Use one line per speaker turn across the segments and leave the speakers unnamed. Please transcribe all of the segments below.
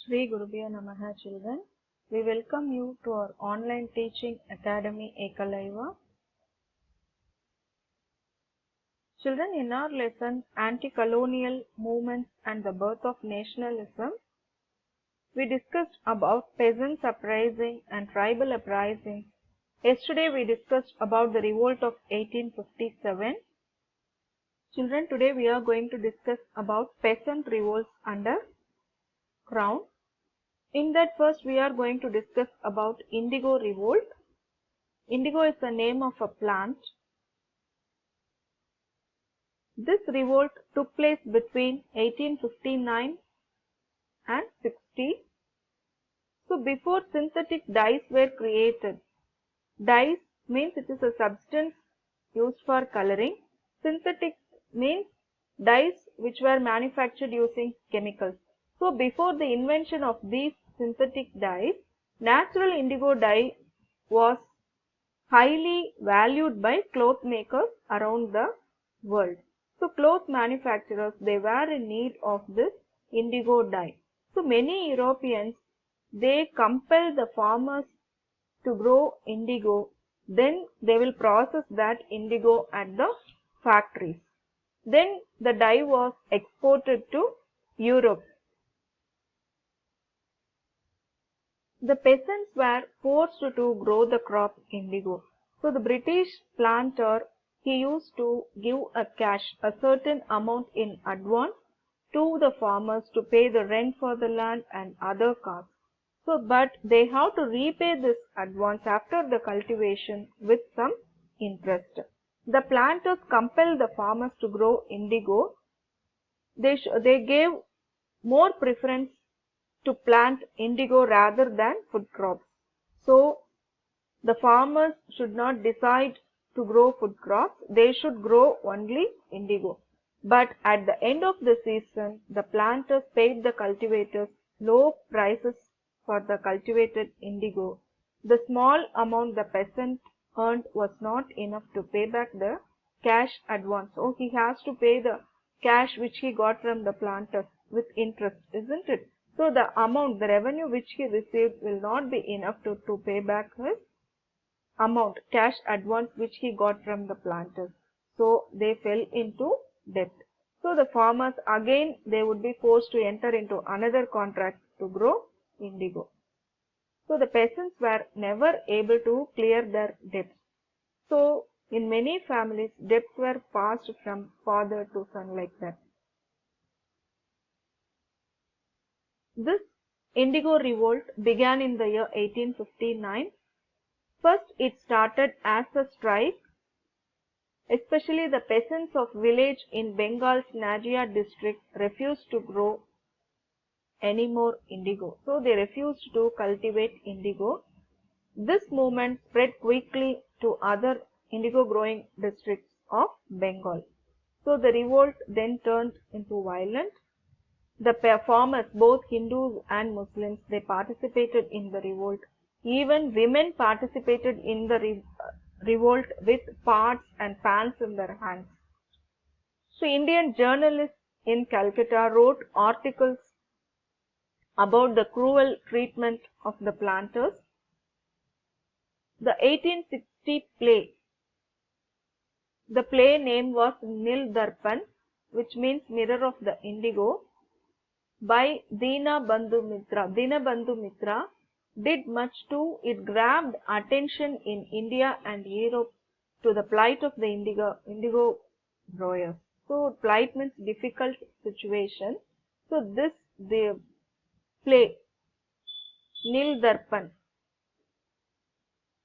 Shri Gurubhyo Namaha children. We welcome you to our online teaching academy Ekalaiva. Children, in our lesson Anti-Colonial Movements and the Birth of Nationalism, we discussed about peasants uprising and tribal uprising. Yesterday we discussed about the revolt of 1857. Children, today we are going to discuss about peasant revolts under Crown. In that first we are going to discuss about indigo revolt. Indigo is the name of a plant. This revolt took place between 1859 and 60. So before synthetic dyes were created, dyes means it is a substance used for coloring. Synthetic means dyes which were manufactured using chemicals. So before the invention of these synthetic dyes, natural indigo dye was highly valued by cloth makers around the world. So cloth manufacturers, they were in need of this indigo dye. So many Europeans, they compel the farmers to grow indigo, then they will process that indigo at the factories. Then the dye was exported to Europe. The peasants were forced to grow the crop indigo. So the British planter, he used to give a certain amount in advance to the farmers to pay the rent for the land and other costs. So, but they have to repay this advance after the cultivation with some interest. The planters compelled the farmers to grow indigo. They gave more preference to plant indigo rather than food crops. So, the farmers should not decide to grow food crops, they should grow only indigo. But at the end of the season, the planters paid the cultivators low prices for the cultivated indigo. The small amount the peasant earned was not enough to pay back the cash advance. So, he has to pay the cash which he got from the planters with interest, isn't it? So, the amount, the revenue which he received will not be enough to pay back his amount, cash advance which he got from the planters. So, they fell into debt. So, the farmers again, they would be forced to enter into another contract to grow indigo. So, the peasants were never able to clear their debts. So, in many families, debts were passed from father to son like that. This indigo revolt began in the year 1859. First, it started as a strike. Especially the peasants of village in Bengal's Najia district refused to grow any more indigo. So, they refused to cultivate indigo. This movement spread quickly to other indigo growing districts of Bengal. So, the revolt then turned into violent. The farmers, both Hindus and Muslims, they participated in the revolt. Even women participated in the revolt with pots and pans in their hands. So, Indian journalists in Calcutta wrote articles about the cruel treatment of the planters. The 1860 play, the play name was Nil Darpan, which means Mirror of the Indigo, by Dinabandhu Mitra. Dinabandhu Mitra did much too. It grabbed attention in India and Europe to the plight of the indigo growers. So, plight means difficult situation. So, the play, Nil Darpan,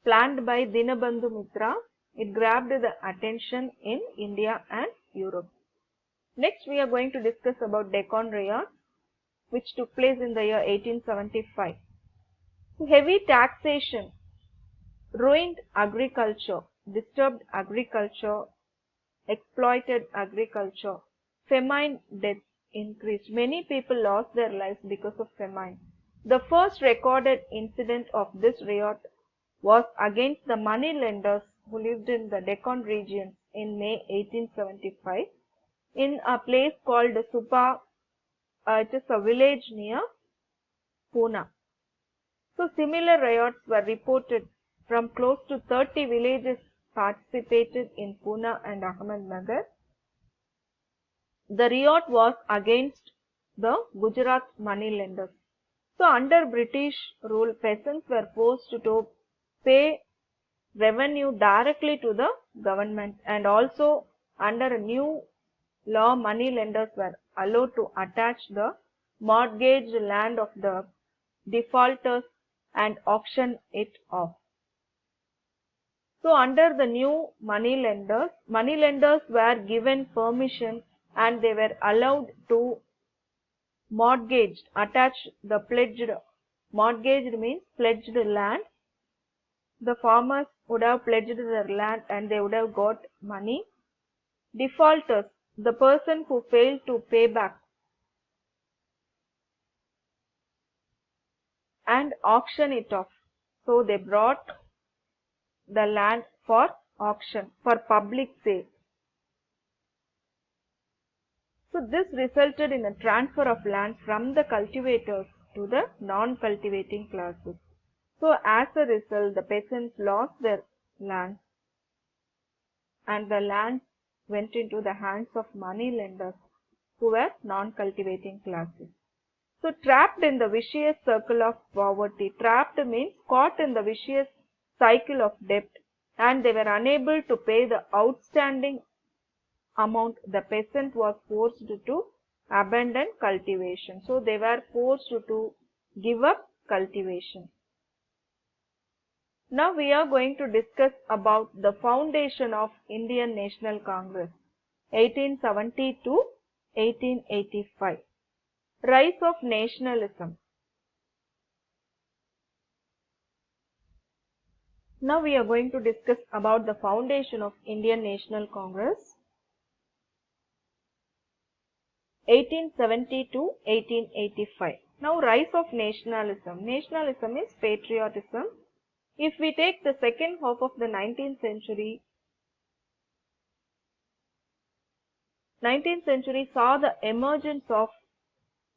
planned by Dinabandhu Mitra, it grabbed the attention in India and Europe. Next, we are going to discuss about Deccan riots, which took place in the year 1875. So, heavy taxation ruined agriculture, disturbed agriculture, exploited agriculture. Famine deaths increased. Many people lost their lives because of famine. The first recorded incident of this riot was against the money lenders who lived in the Deccan region in May 1875 in a place called Supa. It is a village near Pune. So similar riots were reported from close to 30 villages participated in Pune and Ahmednagar. The riot was against the Gujarat moneylenders. So under British rule, peasants were forced to pay revenue directly to the government, and also under a new law, moneylenders were allowed to attach the mortgaged land of the defaulters and auction it off. So under the new moneylenders were given permission and they were allowed to attach the mortgaged means pledged land. The farmers would have pledged their land and they would have got money. Defaulters, the person who failed to pay back, and auction it off. So they brought the land for auction, for public sale. So this resulted in a transfer of land from the cultivators to the non-cultivating classes. So as a result, the peasants lost their land and the land went into the hands of moneylenders who were non-cultivating classes. So trapped in the vicious circle of poverty, trapped means caught in the vicious cycle of debt, and they were unable to pay the outstanding amount, the peasant was forced to abandon cultivation. So they were forced to give up cultivation. Now we are going to discuss about the foundation of Indian National Congress, 1870 to 1885. Rise of nationalism. Now we are going to discuss about the foundation of Indian National Congress, 1870 to 1885. Now rise of nationalism. Nationalism is patriotism. If we take the second half of the 19th century saw the emergence of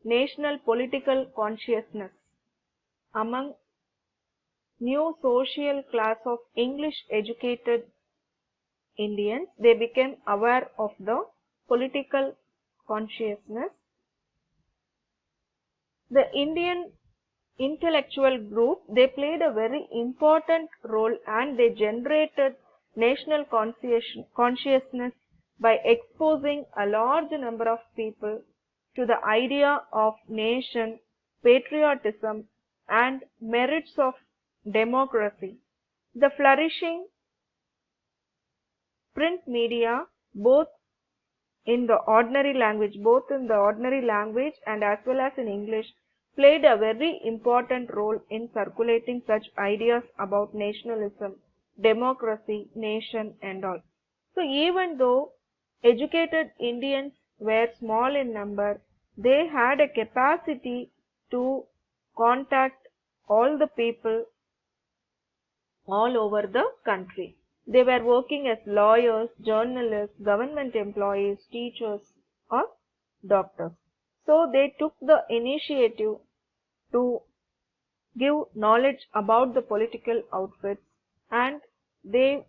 national political consciousness among new social class of English educated Indians. They became aware of the political consciousness. The Indian intellectual group, they played a very important role and they generated national consciousness by exposing a large number of people to the idea of nation, patriotism and merits of democracy. The flourishing print media, both in the ordinary language and as well as in English, played a very important role in circulating such ideas about nationalism, democracy, nation and all. So even though educated Indians were small in number, they had a capacity to contact all the people all over the country. They were working as lawyers, journalists, government employees, teachers or doctors. So they took the initiative to give knowledge about the political outfits, and they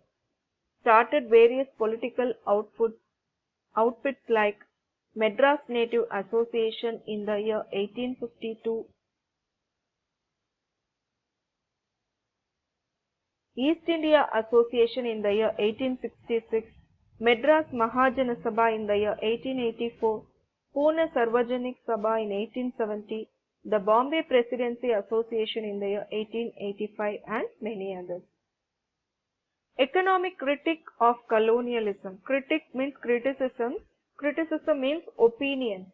started various political outfits like Madras Native Association in the year 1852, East India Association in the year 1866, Madras Mahajana Sabha in the year 1884, Pune Sarvajanik Sabha in 1870, the Bombay Presidency Association in the year 1885 and many others. Economic critique of colonialism. Critique means criticism. Criticism means opinions.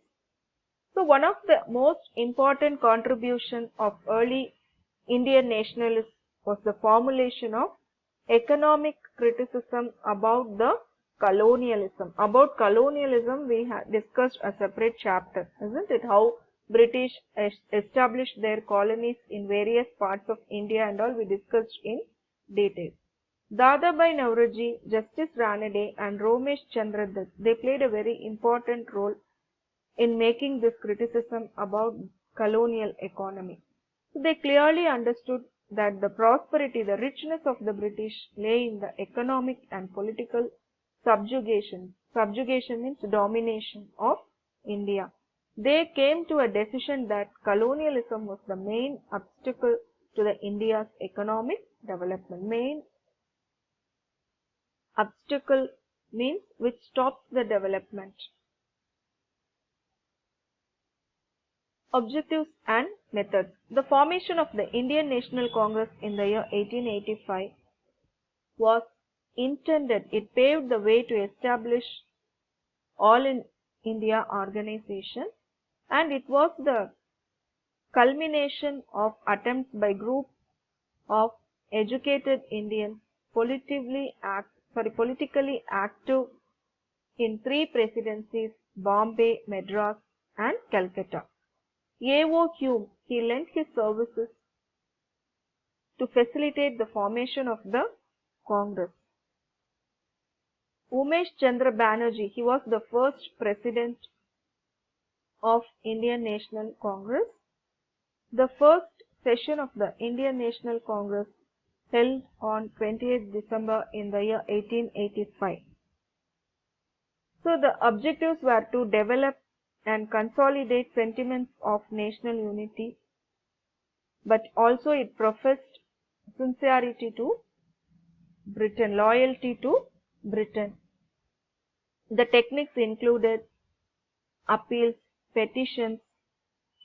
So one of the most important contribution of early Indian nationalists was the formulation of economic criticism about the colonialism. About colonialism we have discussed a separate chapter, isn't it? How British established their colonies in various parts of India and all we discussed in detail. Dadabhai Naoroji, Justice Ranade and Ramesh Chandra Dutt, they played a very important role in making this criticism about colonial economy. So they clearly understood that the prosperity, the richness of the British lay in the economic and political subjugation. Subjugation means domination of India. They came to a decision that colonialism was the main obstacle to the India's economic development. Main obstacle means which stops the development. Objectives and methods. The formation of the Indian National Congress in the year 1885 was intended. It paved the way to establish All in India organization, and it was the culmination of attempts by group of educated Indians politically active in three presidencies: Bombay, Madras, and Calcutta. A.O. Hume, he lent his services to facilitate the formation of the Congress. Umesh Chandra Banerjee, he was the first president of Indian National Congress. The first session of the Indian National Congress held on 28th December in the year 1885. So the objectives were to develop and consolidate sentiments of national unity, but also it professed sincerity to Britain, loyalty to Britain. The techniques included appeals, petitions,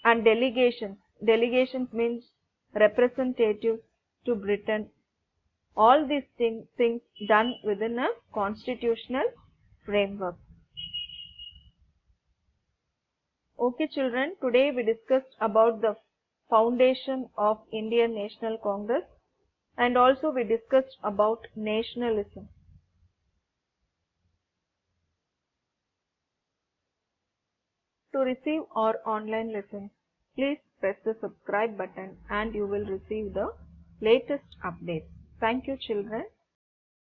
and delegations. Delegations means representatives to Britain. All these things done within a constitutional framework. Okay children, today we discussed about the foundation of Indian National Congress, and also we discussed about nationalism. To receive our online lessons, please press the subscribe button and you will receive the latest updates. Thank you children.